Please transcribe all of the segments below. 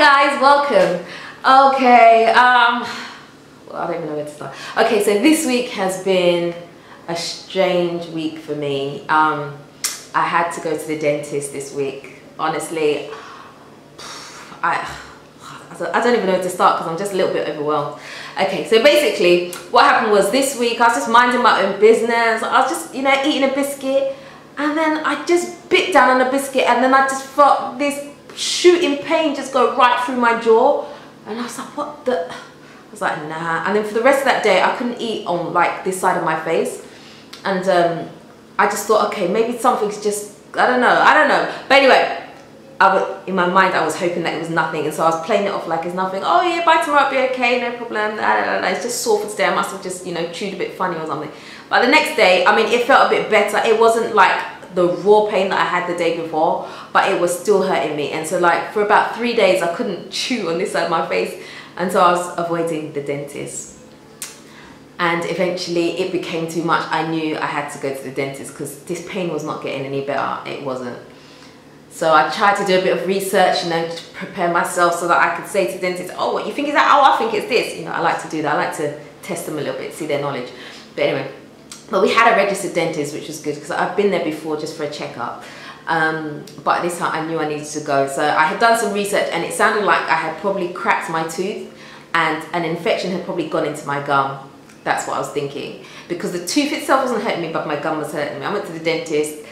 guys, welcome. Okay, well, I don't even know where to start. Okay, so this week has been a strange week for me. I had to go to the dentist this week. Honestly, I don't even know where to start because I'm just a little bit overwhelmed. Okay, so basically what happened was this week I was just minding my own business. I was just, eating a biscuit, and then I just bit down on a biscuit, and then I just felt this shooting pain just go right through my jaw, and I was like, what the? I was like, nah. And then for the rest of that day I couldn't eat on like this side of my face, and I just thought, okay, maybe something's just, I don't know. But anyway, in my mind I was hoping that it was nothing, and so I was playing it off like it's nothing. Oh yeah, by tomorrow it'll be okay, no problem. It's just sore for today. I must have just chewed a bit funny or something. But the next day, I mean, it felt a bit better. It wasn't like the raw pain that I had the day before, but it was still hurting me. And so like for about 3 days I couldn't chew on this side of my face, and so I was avoiding the dentist. And eventually it became too much. I knew I had to go to the dentist because this pain was not getting any better. It wasn't. So I tried to do a bit of research, to prepare myself so that I could say to dentists, oh, what you think is that? Oh, I think it's this. I like to do that. I like to test them a little bit, see their knowledge. But anyway, but we had a registered dentist, which was good because I've been there before just for a checkup. But this time I knew I needed to go. So I had done some research, and it sounded like I had probably cracked my tooth and an infection had probably gone into my gum. That's what I was thinking. Because the tooth itself wasn't hurting me, but my gum was hurting me. I went to the dentist,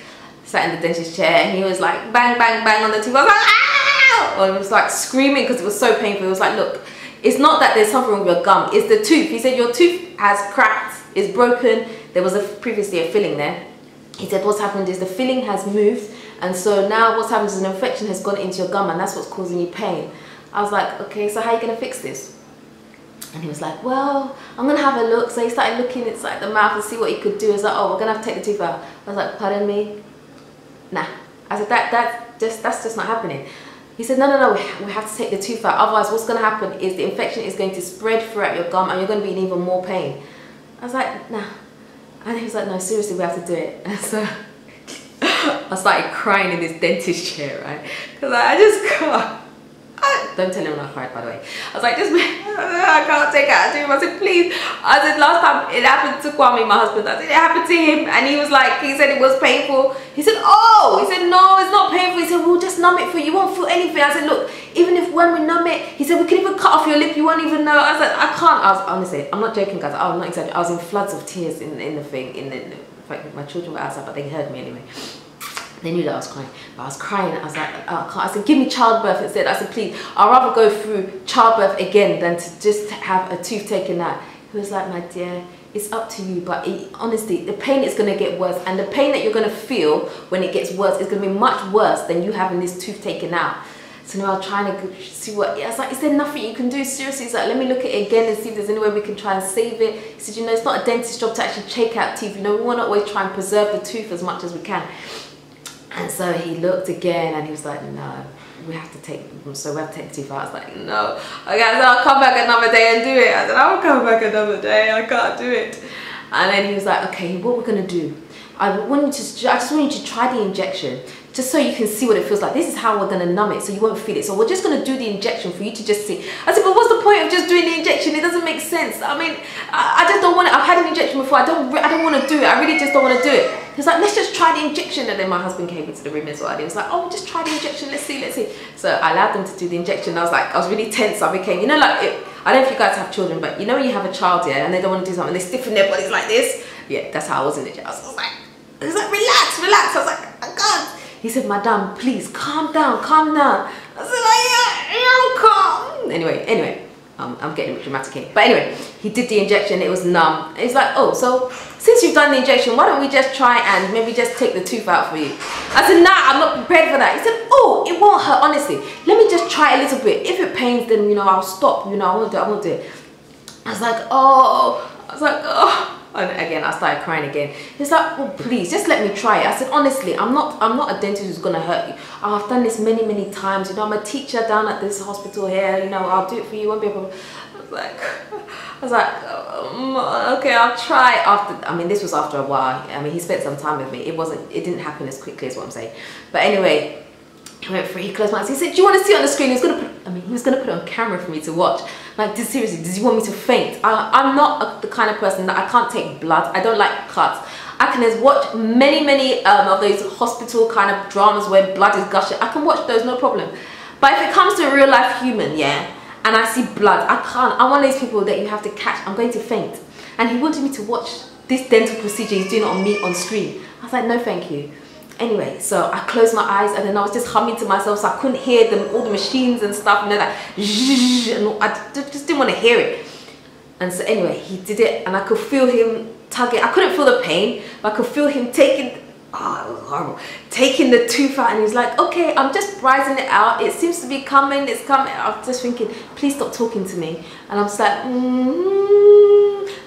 sat in the dentist chair, and he was like bang bang bang on the tooth. I was like, ah! Or it was like screaming because it was so painful. It was like, look, it's not that there's something wrong with your gum, it's the tooth. He said your tooth has cracked, it's broken. There was previously a filling there. He said what's happened is the filling has moved, and so now what's happened is an infection has gone into your gum, and that's what's causing you pain. I was like, okay, so how are you going to fix this? And he was like, well, I'm going to have a look. So he started looking inside the mouth and see what he could do. He was like, oh, we're going to have to take the tooth out. I was like, pardon me? Nah. I said, that's just not happening. He said, no, we have to take the tooth out. Otherwise, what's going to happen is the infection is going to spread throughout your gum and you're going to be in even more pain. I was like, nah. And he was like, no, seriously, we have to do it. And so I started crying in this dentist chair, right? Because I just can't. Don't tell him I cried, by the way. I was like, I can't take it out of him. I said, please. I said, last time it happened to Kwame, my husband. I said, it happened to him. And he was like, he said it was painful. He said, oh. He said, no, it's not painful. He said, we'll just numb it for you. You won't feel anything. I said, look, even if when we numb it, he said, we can even cut off your lip. You won't even know. I said, I can't. I was, honestly, I'm not joking, guys. I'm not exaggerating. I was in floods of tears in the thing. In fact, my children were outside, but they heard me anyway. They knew that I was crying, but I was crying. I was like, oh, I said, give me childbirth instead. I said, please, I'd rather go through childbirth again than to just have a tooth taken out. He was like, my dear, it's up to you, but honestly, the pain is going to get worse, and the pain that you're going to feel when it gets worse is going to be much worse than you having this tooth taken out. So now I'm trying to see what, I was like, is there nothing you can do? Seriously, he's like, let me look at it again and see if there's any way we can try and save it. He said, it's not a dentist's job to actually take out teeth. We want to always try and preserve the tooth as much as we can. And so he looked again and he was like, no, we have to take the tooth out. I was like, no. Okay, I said, I'll come back another day and do it. I said, I'll come back another day, I can't do it. And then he was like, okay, what we're gonna do, I just want you to try the injection, just so you can see what it feels like. This is how we're gonna numb it so you won't feel it. So we're just gonna do the injection for you to just see. I said, but what's the point of just doing the injection? It doesn't make sense. I mean, I just don't want it. I've had an injection before. I don't want to do it. I really just don't want to do it. He's like, let's just try the injection. And then my husband came into the room as well. He was like, oh, just try the injection. Let's see. So I allowed them to do the injection. I was really tense. I became, like, I don't know if you guys have children, but when you have a child, yeah, and they don't want to do something, they stiffen their bodies like this. Yeah, that's how I was in the chair. I was like, relax. I was like, I can't. He said, madam, please, calm down. I said, I'm calm. Anyway, I'm getting a bit dramatic here. But anyway, he did the injection, it was numb. He's like, oh, so since you've done the injection, why don't we just try and maybe just take the tooth out for you? I said, nah, I'm not prepared for that. He said, oh, it won't hurt, honestly. Let me just try a little bit. If it pains, then, I'll stop. I won't do it. I was like, oh. And again, I started crying again. He's like, oh, please, just let me try it. I said, honestly, I'm not a dentist who's going to hurt you. I've done this many times. I'm a teacher down at this hospital here. I'll do it for you. Won't be a problem. I was like, okay, I'll try. This was after a while. He spent some time with me. It didn't happen as quickly as what I'm saying. But anyway, he went through, he closed my eyes. He said, do you want to see on the screen? He's going to put a mean, he was going to put it on camera for me to watch. Like, seriously, does he want me to faint? I'm not the kind of person that I can't take blood. I don't like cuts. I can watch many of those hospital kind of dramas where blood is gushing. I can watch those, no problem. But if it comes to a real life human, yeah, and I see blood, I can't. I'm one of those people that you have to catch. I'm going to faint. And he wanted me to watch this dental procedure he's doing it on me on screen. I was like, no thank you. Anyway, so I closed my eyes and then I was just humming to myself, so I couldn't hear them, all the machines and stuff, and then and I just didn't want to hear it. And so anyway, he did it and I could feel him tugging. I couldn't feel the pain, but I could feel him taking, oh, it was horrible, taking the tooth out, and he's like, okay, I'm just rising it out. It seems to be coming, it's coming. I was just thinking, please stop talking to me. And I'm just like,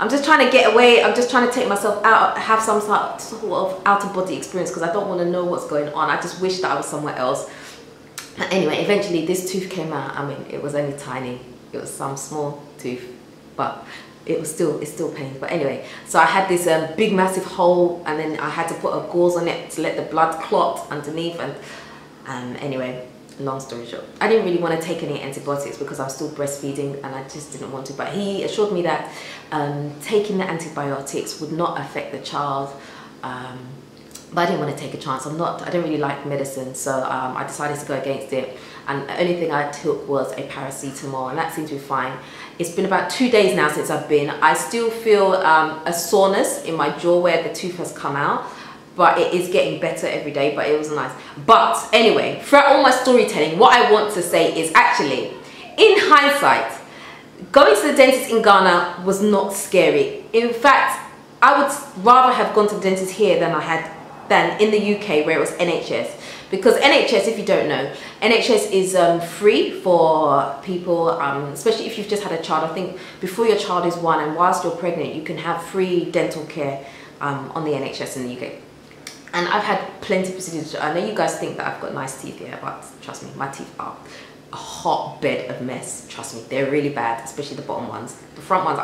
I'm just trying to get away. I'm just trying to take myself out, have some sort of out-of-body experience, because I don't want to know what's going on. I just wish that I was somewhere else. But anyway, eventually this tooth came out. I mean, it was only tiny. It was some small tooth, but it's still pain. But anyway, so I had this big massive hole, and then I had to put a gauze on it to let the blood clot underneath. And anyway, long story short, I didn't really want to take any antibiotics because I'm still breastfeeding and I just didn't want to. But he assured me that taking the antibiotics would not affect the child. But I didn't want to take a chance. I don't really like medicine, so I decided to go against it. And the only thing I took was a paracetamol, and that seemed to be fine. It's been about 2 days now since I've been. I still feel a soreness in my jaw where the tooth has come out, but it is getting better every day, but it was nice. But anyway, throughout all my storytelling, what I want to say is actually, in hindsight, going to the dentist in Ghana was not scary. In fact, I would rather have gone to the dentist here than in the UK where it was NHS. Because NHS, if you don't know, NHS is free for people, especially if you've just had a child. I think before your child is 1 and whilst you're pregnant, you can have free dental care on the NHS in the UK. And I've had plenty of procedures. I know you guys think that I've got nice teeth here, but trust me, my teeth are a hotbed of mess. Trust me, they're really bad, especially the bottom ones. The front ones,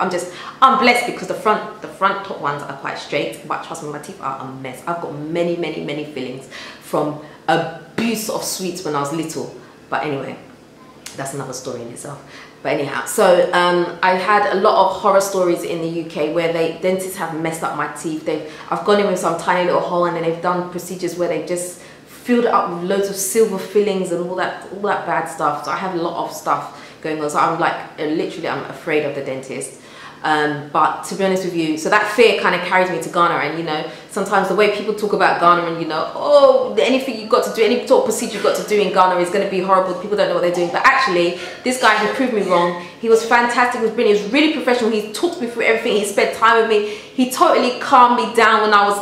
I'm blessed because the front top ones are quite straight, but trust me, my teeth are a mess. I've got many fillings from abuse of sweets when I was little. But anyway, that's another story in itself. But anyhow, so I had a lot of horror stories in the UK where dentists have messed up my teeth. I've gone in with some tiny little hole, and then they've done procedures where they've just filled it up with loads of silver fillings and all that bad stuff. So I have a lot of stuff going on. So I'm like, literally, I'm afraid of the dentist. But to be honest with you, so that fear kind of carries me to Ghana. And you know, sometimes the way people talk about Ghana, and you know, oh, anything you've got to do, any sort of procedure you've got to do in Ghana is going to be horrible. People don't know what they're doing. But actually, this guy, he proved me wrong. He was fantastic. He was brilliant. He was really professional. He talked me through everything. He spent time with me. He totally calmed me down when I was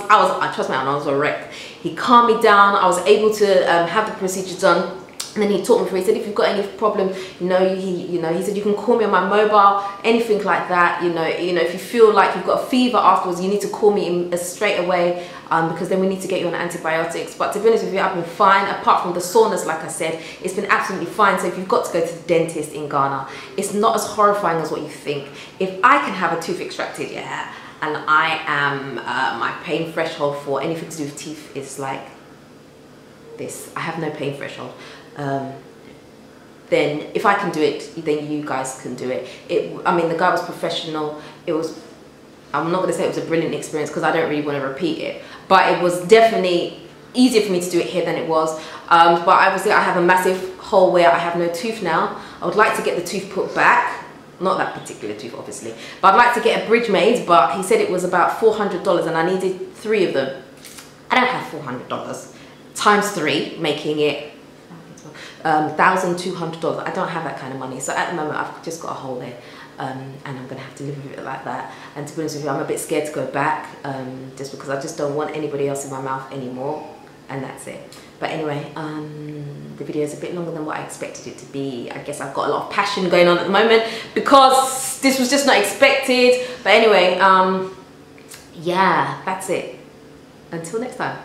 trust me, I was a wreck. He calmed me down. I was able to have the procedure done. And then he taught me through. He said, if you've got any problem, he said you can call me on my mobile, anything like that. You know, if you feel like you've got a fever afterwards, you need to call me straight away because then we need to get you on antibiotics. But to be honest with you, I've been fine. Apart from the soreness, like I said, it's been absolutely fine. So if you've got to go to the dentist in Ghana, it's not as horrifying as what you think. If I can have a tooth extracted, yeah, and I am my pain threshold for anything to do with teeth is like this. I have no pain threshold. Then if I can do it, then you guys can do it. I mean, the guy was professional. I'm not going to say it was a brilliant experience because I don't really want to repeat it, but it was definitely easier for me to do it here than it was. But obviously I have a massive hole where I have no tooth now. I would like to get the tooth put back. Not that particular tooth, obviously, but I'd like to get a bridge made, but he said it was about $400 and I needed 3 of them. I don't have $400 times 3, making it $1,200. I don't have that kind of money. So at the moment, I've just got a hole there, and I'm going to have to live with it like that. And to be honest with you, I'm a bit scared to go back, just because I just don't want anybody else in my mouth anymore, and that's it. But anyway, the video is a bit longer than what I expected it to be. I guess I've got a lot of passion going on at the moment because this was just not expected. But anyway, yeah, that's it. Until next time.